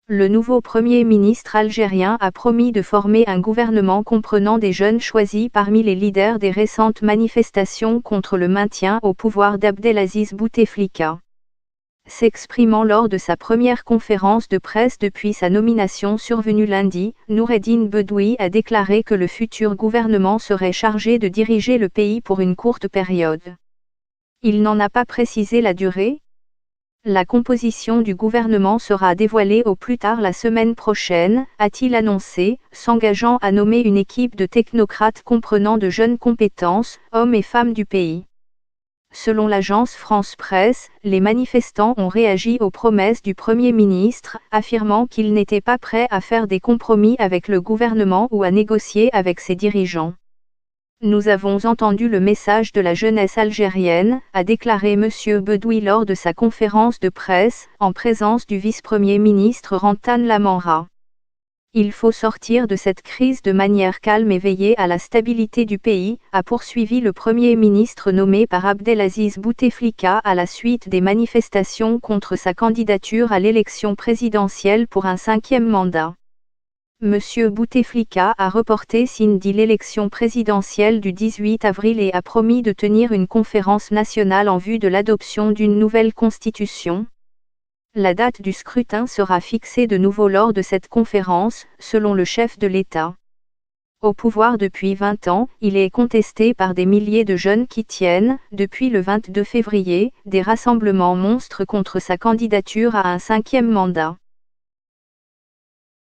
Le nouveau Premier ministre algérien a promis de former un gouvernement comprenant des jeunes choisis parmi les leaders des récentes manifestations contre le maintien au pouvoir d'Abdelaziz Bouteflika. S'exprimant lors de sa première conférence de presse depuis sa nomination survenue lundi, Noureddine Bedoui a déclaré que le futur gouvernement serait chargé de diriger le pays pour une courte période. Il n'en a pas précisé la durée. La composition du gouvernement sera dévoilée au plus tard la semaine prochaine, a-t-il annoncé, s'engageant à nommer une équipe de technocrates comprenant de jeunes compétences, hommes et femmes du pays. Selon l'agence France Presse, les manifestants ont réagi aux promesses du Premier ministre, affirmant qu'ils n'étaient pas prêts à faire des compromis avec le gouvernement ou à négocier avec ses dirigeants. Nous avons entendu le message de la jeunesse algérienne, a déclaré M. Bedoui lors de sa conférence de presse, en présence du vice-premier ministre Rantan Lamamra. Il faut sortir de cette crise de manière calme et veiller à la stabilité du pays, a poursuivi le Premier ministre nommé par Abdelaziz Bouteflika à la suite des manifestations contre sa candidature à l'élection présidentielle pour un 5e mandat. M. Bouteflika a reporté l'élection présidentielle du 18 avril et a promis de tenir une conférence nationale en vue de l'adoption d'une nouvelle constitution. La date du scrutin sera fixée de nouveau lors de cette conférence, selon le chef de l'État. Au pouvoir depuis 20 ans, il est contesté par des milliers de jeunes qui tiennent, depuis le 22 février, des rassemblements monstres contre sa candidature à un 5e mandat.